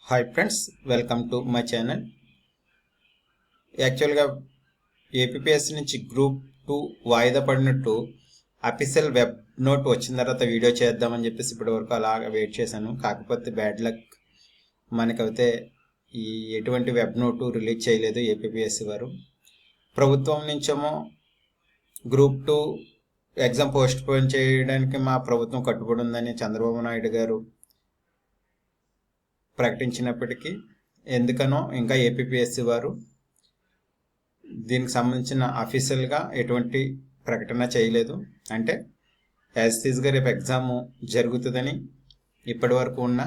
Hi friends, welcome to my channel. యాక్చువల్గా APSC నుంచి group 2 వాయిదా పడినట్టు అఫీషియల్ వెబ్ నోట్ వచ్చిన తర్వాత వీడియో చేద్దామని చెప్పేసి ఇప్పటివరకు అలాగ వెయిట్ చేశాను. కాకపోతే బ్యాడ్ లక్, మనకైతే ఈ ఎటువంటి వెబ్ నోటు రిలీజ్ చేయలేదు ఏపీఎస్సి వారు. ప్రభుత్వం నుంచేమో గ్రూప్ 2 ఎగ్జామ్ పోస్ట్ పోన్ చేయడానికి మా ప్రభుత్వం కట్టుబడి ఉందని చంద్రబాబు నాయుడు గారు ప్రకటించినప్పటికీ ఎందుకనో ఇంకా ఏపీఎస్సి వారు దీనికి సంబంధించిన అఫీషియల్గా ఎటువంటి ప్రకటన చేయలేదు. అంటే యాజ్ టీజ్గా రేపు ఎగ్జామ్ జరుగుతుందని ఇప్పటి వరకు ఉన్న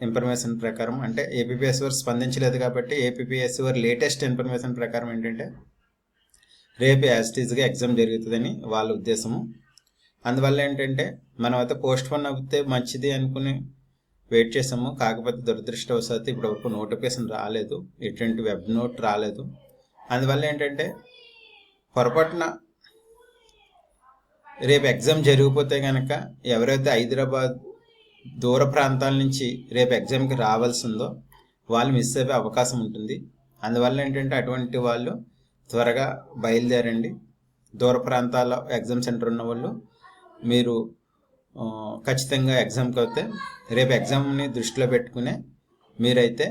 ఇన్ఫర్మేషన్ ప్రకారం, అంటే ఏపీఎస్సి వారు స్పందించలేదు కాబట్టి ఏపీఎస్సి వారు లేటెస్ట్ ఇన్ఫర్మేషన్ ప్రకారం ఏంటంటే రేపు యాజ్ టీజ్గా ఎగ్జామ్ జరుగుతుందని వాళ్ళ ఉద్దేశము. అందువల్ల ఏంటంటే మనం అయితే పోస్ట్ పోన్ అవుతే మంచిది అనుకుని వెయిట్ చేసాము. కాకపోతే దురదృష్టవశాత్తు ఇప్పటివరకు నోటిఫికేషన్ రాలేదు, ఎటువంటి వెబ్ నోట్ రాలేదు. అందువల్ల ఏంటంటే పొరపాటున రేపు ఎగ్జామ్ జరిగిపోతే కనుక ఎవరైతే హైదరాబాద్ దూర ప్రాంతాల నుంచి రేపు ఎగ్జామ్కి రావాల్సిందో వాళ్ళు మిస్ అయ్యే అవకాశం ఉంటుంది. అందువల్ల ఏంటంటే అటువంటి వాళ్ళు త్వరగా బయలుదేరండి. దూర ప్రాంతాల ఎగ్జామ్ సెంటర్ ఉన్న వాళ్ళు మీరు ఖచ్చితంగా ఎగ్జామ్కి అయితే రేపు ఎగ్జామ్ని దృష్టిలో పెట్టుకునే మీరైతే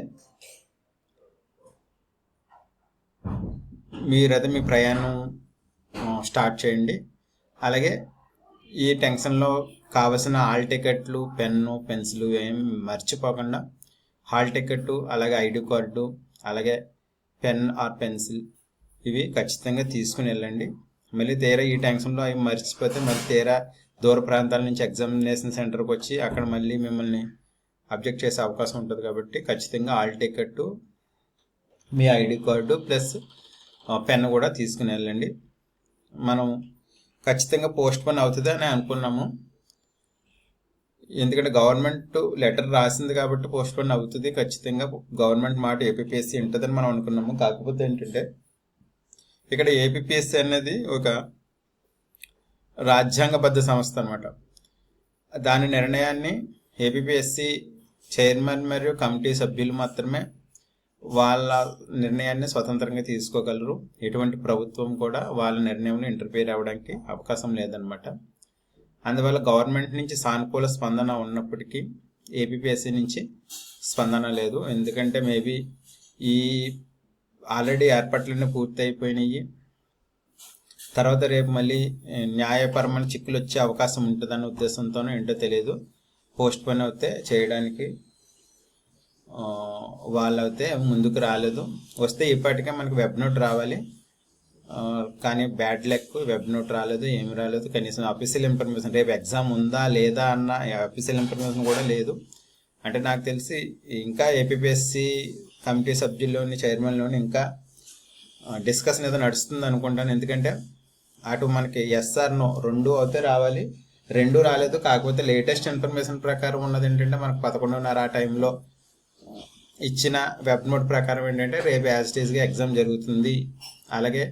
మీ ప్రయాణం స్టార్ట్ చేయండి. అలాగే ఈ టెన్షన్లో కావలసిన హాల్ టికెట్లు, పెన్ను, పెన్సిల్ ఏమి మర్చిపోకుండా హాల్ టికెట్, అలాగే ఐడి కార్డు, అలాగే పెన్ ఆర్ పెన్సిల్ ఇవి ఖచ్చితంగా తీసుకుని వెళ్ళండి. మళ్ళీ తీరా ఈ టెన్షన్లో అవి మర్చిపోతే మళ్ళీ తీరా దూర ప్రాంతాల నుంచి ఎగ్జామినేషన్ సెంటర్కి వచ్చి అక్కడ మళ్ళీ మిమ్మల్ని అబ్జెక్ట్ చేసే అవకాశం ఉంటుంది. కాబట్టి ఖచ్చితంగా హాల్ టికెట్, మీ ఐడి కార్డు ప్లస్ పెన్ కూడా తీసుకుని వెళ్ళండి. మనం ఖచ్చితంగా పోస్ట్ పోన్ అవుతుంది అని అనుకున్నాము. ఎందుకంటే గవర్నమెంట్ లెటర్ రాసింది కాబట్టి పోస్ట్ పోన్ అవుతుంది. ఖచ్చితంగా గవర్నమెంట్ మాట ఏపీఎస్సి ఉంటుందని మనం అనుకున్నాము. కాకపోతే ఏంటంటే ఇక్కడ ఏపీఎస్సి అనేది ఒక రాజ్యాంగబద్ధ సంస్థ అనమాట. దాని నిర్ణయాన్ని ఏపీఎస్సి చైర్మన్ మరియు కమిటీ సభ్యులు మాత్రమే వాళ్ళ నిర్ణయాన్ని స్వతంత్రంగా తీసుకోగలరు. ఎటువంటి ప్రభుత్వం కూడా వాళ్ళ నిర్ణయంలో ఇంటర్ఫియర్ అవ్వడానికి అవకాశం లేదనమాట. అందువల్ల గవర్నమెంట్ నుంచి సానుకూల స్పందన ఉన్నప్పటికీ ఏపీఎస్సి నుంచి స్పందన లేదు. ఎందుకంటే మేబీ ఈ ఆల్రెడీ ఏర్పాట్లన్నీ పూర్తి అయిపోయినాయి. తర్వాత రేపు మళ్ళీ న్యాయపరమైన చిక్కులు వచ్చే అవకాశం ఉంటుందన్న ఉద్దేశంతోనో ఏంటో తెలియదు పోస్ట్ పోన్ అయితే చేయడానికి వాళ్ళైతే ముందుకు రాలేదు. వస్తే ఇప్పటికే మనకు వెబ్ నోట్ రావాలి, కానీ బ్యాడ్ లక్ వెబ్ నోట్ రాలేదు, ఏమి రాలేదు. కనీసం అఫీషియల్ ఇన్ఫర్మేషన్ రేపు ఎగ్జామ్ ఉందా లేదా అన్న అఫీషియల్ ఇన్ఫర్మేషన్ కూడా లేదు. అంటే నాకు తెలిసి ఇంకా ఏపీఎస్సి కమిటీ సభ్యుల్లోని చైర్మన్లోని ఇంకా డిస్కషన్ ఏదో నడుస్తుంది అనుకుంటాను. ఎందుకంటే అటు మనకి ఎస్ఆర్ నో రెండు అయితే రావాలి, రెండు రాలేదు. కాకపోతే లేటెస్ట్ ఇన్ఫర్మేషన్ ప్రకారం ఉన్నది ఏంటంటే మనకు 11:30 ఆ టైంలో ఇచ్చిన వెబ్ నోట్ ప్రకారం ఏంటంటే రేపు యాజ్ టీజ్గా ఎగ్జామ్ జరుగుతుంది. అలాగే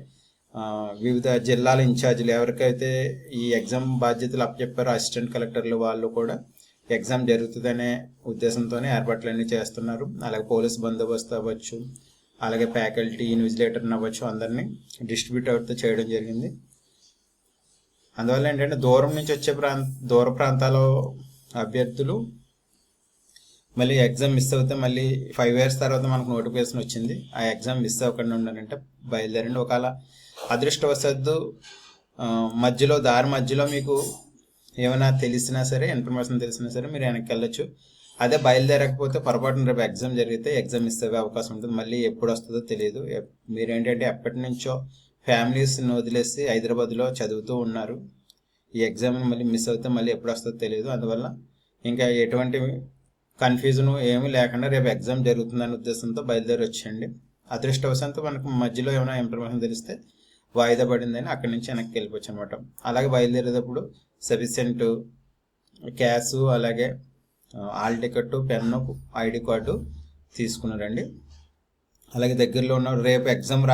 వివిధ జిల్లాల ఇన్ఛార్జీలు ఎవరికైతే ఈ ఎగ్జామ్ బాధ్యతలు అప్పచెప్పారో అసిస్టెంట్ కలెక్టర్లు వాళ్ళు కూడా ఎగ్జామ్ జరుగుతుందనే ఉద్దేశంతోనే ఏర్పాట్లన్నీ చేస్తున్నారు. అలాగే పోలీస్ బందోబస్తు అవ్వచ్చు, అలాగే ఫ్యాకల్టీ, ఇన్విజిలేటర్ని అవ్వచ్చు, అందరినీ డిస్ట్రిబ్యూట్ అవుతూ చేయడం జరిగింది. అందువల్ల ఏంటంటే దూరం నుంచి వచ్చే దూర ప్రాంతాల అభ్యర్థులు మళ్ళీ ఎగ్జామ్ మిస్ అవుతే మళ్ళీ 5 years తర్వాత మనకు నోటిఫికేషన్ వచ్చింది. ఆ ఎగ్జామ్ మిస్ అవ్వకుండా ఉండాలంటే బయలుదేరండి. ఒకవేళ అదృష్టవశాత్తు దారి మధ్యలో మీకు ఏమైనా తెలిసినా సరే, ఇన్ఫర్మేషన్ తెలిసినా సరే మీరు వెనక్కి వెళ్ళొచ్చు. అదే బయలుదేరకపోతే పొరపాటున రేపు ఎగ్జామ్ జరిగితే ఎగ్జామ్ మిస్ అయ్యే అవకాశం ఉంటుంది. మళ్ళీ ఎప్పుడు వస్తుందో తెలియదు. మీరేంటంటే ఎప్పటి నుంచో ఫ్యామిలీస్ని వదిలేసి హైదరాబాద్లో చదువుతూ ఉన్నారు. ఈ ఎగ్జామ్ని మళ్ళీ మిస్ అవుతే మళ్ళీ ఎప్పుడు వస్తుందో తెలియదు. అందువల్ల ఇంకా ఎటువంటి కన్ఫ్యూజన్ ఏమీ లేకుండా రేపు ఎగ్జామ్ జరుగుతుందనే ఉద్దేశంతో బయలుదేరి వచ్చేయండి. అదృష్టవశాత్తు మనకు మధ్యలో ఏమైనా ఇన్ఫర్మేషన్ తెలిస్తే వాయిదా పడిందని అక్కడి నుంచి వెనక్కి వెళ్ళిపోవచ్చు అనమాట. అలాగే బయలుదేరేటప్పుడు సఫిషియెంట్ క్యాష్, అలాగే hall ticket, pen, ID card తీసుకున్నారండి. అలాగే దగ్గరలో ఉన్న రేపు ఎగ్జామ్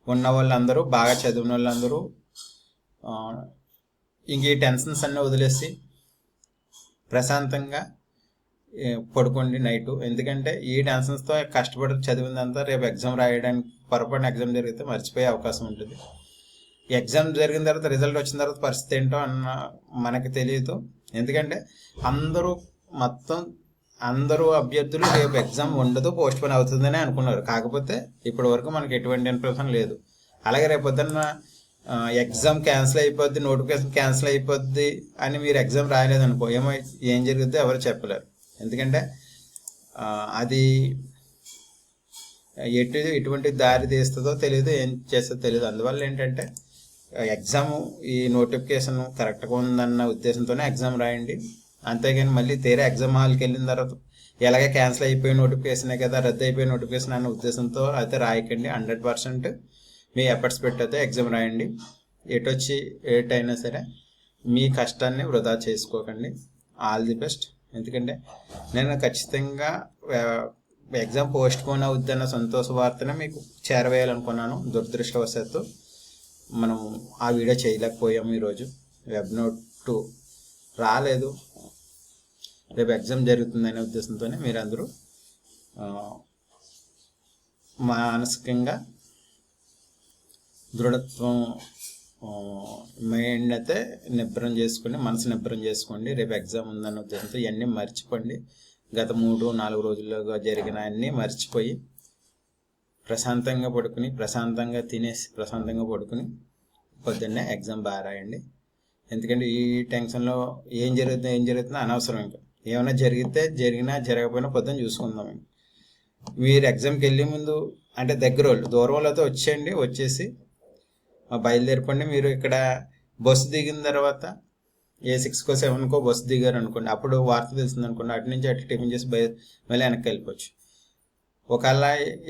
ఉన్న వాళ్ళందరూ, బాగా చదివిన వాళ్ళందరూ ఇంక ఈ టెన్షన్స్ అన్నీ వదిలేసి ప్రశాంతంగా పడుకోండి నైటు. ఎందుకంటే ఈ టెన్షన్స్తో కష్టపడి చదివిందంతా రేపు ఎగ్జామ్ రాయడానికి పొరపాటున ఎగ్జామ్ జరిగితే మర్చిపోయే అవకాశం ఉంటుంది. ఎగ్జామ్ జరిగిన తర్వాత రిజల్ట్ వచ్చిన తర్వాత పరిస్థితి ఏంటో అన్న మనకి తెలియదు. ఎందుకంటే మొత్తం అందరూ అభ్యర్థులు రేపు ఎగ్జామ్ ఉండదు, పోస్ట్ పోన్ అవుతుందని అనుకున్నారు. కాకపోతే ఇప్పటి వరకు మనకి ఎటువంటి ఇన్ఫర్మేషన్ లేదు. అలాగే రేపు పొద్దున్న ఎగ్జామ్ క్యాన్సిల్ అయిపోద్ది, నోటిఫికేషన్ క్యాన్సిల్ అయిపోద్ది అని మీరు ఎగ్జామ్ రాయలేదనుకో, ఏం జరుగుద్దో ఎవరు చెప్పలేరు. ఎందుకంటే అది ఎటువంటి దారి తీస్తుందో తెలియదు, ఏం చేస్తుందో తెలియదు. అందువల్ల ఏంటంటే ఎగ్జామ్ ఈ నోటిఫికేషన్ కరెక్ట్గా ఉందన్న ఉద్దేశంతోనే ఎగ్జామ్ రాయండి. అంతేగాని మళ్ళీ తీరా ఎగ్జామ్ హాల్కి వెళ్ళిన తర్వాత ఎలాగే క్యాన్సిల్ అయిపోయిన నోటిఫికేషనే కదా, రద్దు అయిపోయిన నోటిఫికేషన్ అన్న ఉద్దేశంతో అయితే రాయకండి. 100% మీ ఎఫర్ట్స్ పెట్టయితే ఎగ్జామ్ రాయండి. ఏటైనా సరే మీ కష్టాన్ని వృధా చేసుకోకండి. All the best. ఎందుకంటే నేను ఖచ్చితంగా ఎగ్జామ్ పోస్ట్ పోన్ అవుద్దన్న సంతోష వార్తనే మీకు చేరవేయాలనుకున్నాను. దురదృష్టవశాత్తు మనం ఆ వీడియో చేయలేకపోయాము. ఈరోజు వెబ్ నోట్ 2 రాలేదు. రేపు ఎగ్జామ్ జరుగుతుందనే ఉద్దేశంతోనే మీరందరూ మానసికంగా దృఢత్వం మైండ్ అయితే నిబ్బరం చేసుకుని, మనసు నిబ్బరం చేసుకోండి. రేపు ఎగ్జామ్ ఉందన్న ఉద్దేశంతో ఇవన్నీ మర్చిపోండి. గత 3-4 రోజుల్లోగా జరిగిన అన్నీ మర్చిపోయి ప్రశాంతంగా పడుకుని, ప్రశాంతంగా తినేసి, ప్రశాంతంగా పడుకుని పొద్దున్నే ఎగ్జామ్ బాగా రాయండి. ఎందుకంటే ఈ టెన్షన్లో ఏం జరుగుతుందో అనవసరం. ఇంకా ఏమైనా జరిగినా జరగకపోయినా పొద్దున్న చూసుకుందాం. మీరు ఎగ్జామ్కి వెళ్ళే ముందు అంటే దగ్గర వాళ్ళు, దూరం వాళ్ళతో వచ్చేసి బయలుదేరిపోండి. మీరు ఇక్కడ బస్సు దిగిన తర్వాత 6కో 7కో బస్సు దిగారు అనుకోండి, అప్పుడు వార్త తెలిసింది అనుకోండి, అటు నుంచి అటు టిఫిన్ చేసి మళ్ళీ వెనక్కి వెళ్ళిపోవచ్చు. ఒకవేళ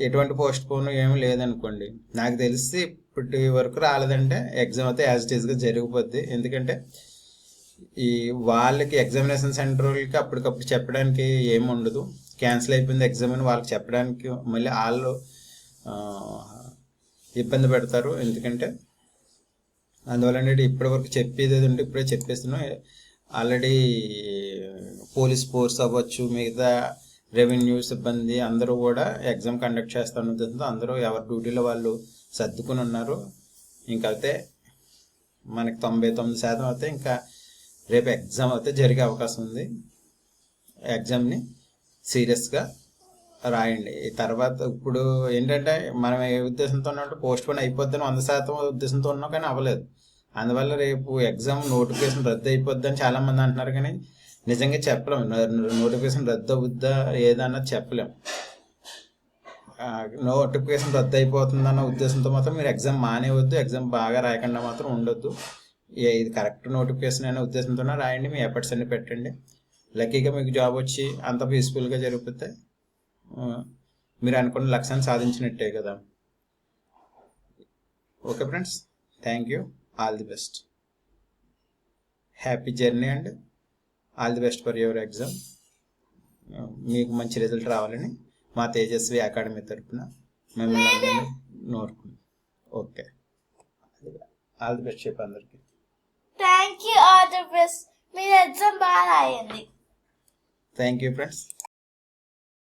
ఎటువంటి పోస్ట్ పోన్ ఏమి లేదనుకోండి, నాకు తెలిసి ఇప్పటి వరకు రాలేదంటే ఎగ్జామ్ అయితే యాజ్ ఇట్ ఈస్గా జరిగిపోద్ది. ఎందుకంటే ఈ వాళ్ళకి ఎగ్జామినేషన్ సెంటర్కి అప్పటికప్పుడు చెప్పడానికి ఏమి ఉండదు. క్యాన్సిల్ అయిపోయింది ఎగ్జామ్ అని వాళ్ళకి చెప్పడానికి మళ్ళీ వాళ్ళు ఇబ్బంది పెడతారు. ఎందుకంటే అందువల్ల ఇప్పటి వరకు చెప్పేది ఉంటే ఇప్పుడే చెప్పేస్తున్నాం. ఆల్రెడీ పోలీస్ ఫోర్స్ అవ్వచ్చు, మిగతా రెవెన్యూ సిబ్బంది అందరూ కూడా ఎగ్జామ్ కండక్ట్ చేస్తాను ఉద్దేశంతో అందరూ ఎవరి డ్యూటీలో వాళ్ళు సర్దుకుని ఉన్నారు. ఇంకైతే మనకి 99% అయితే ఇంకా రేపు ఎగ్జామ్ అయితే జరిగే అవకాశం ఉంది. ఎగ్జామ్ని సీరియస్గా రాయండి. తర్వాత ఇప్పుడు ఏంటంటే మనం ఏ ఉద్దేశంతో ఉన్నట్టు పోస్ట్ పోన్ అయిపోద్దని 100% ఉద్దేశంతో ఉన్నాం, కానీ అవ్వలేదు. అందువల్ల రేపు ఎగ్జామ్ నోటిఫికేషన్ రద్దు అయిపోద్దని చాలామంది అంటున్నారు, కానీ నిజంగా చెప్పలేం. నోటిఫికేషన్ రద్దు అవుద్దా ఏదన్నది చెప్పలేం. నోటిఫికేషన్ రద్దు అయిపోతుందన్న ఉద్దేశంతో మాత్రం మీరు ఎగ్జామ్ మానేవద్దు. ఎగ్జామ్ బాగా రాయకుండా మాత్రం ఉండొద్దు. ఇది కరెక్ట్ నోటిఫికేషన్ అనే ఉద్దేశంతోనే రాయండి. మీ ఎఫర్ట్స్ అన్ని పెట్టండి. లక్కీగా మీకు జాబ్ వచ్చి అంత పీస్ఫుల్గా జరిగిపోతే మీరు అనుకున్న లక్ష్యాన్ని సాధించినట్టే కదా. Okay friends, thank you. All the best. Happy journey and all the best for your exam. మీకు మంచి రిజల్ట్ రావాలని మా తేజస్వి అకాడమీ తరఫున మిమ్మల్ని అందరినీ నోరుకుంది. ఓకే, ఆల్ ది బెస్ట్ చెప్పి అందరికి. Thank you. All the best. మీరు ఎగ్జామ్ బాగా రాయండి. Thank you friends.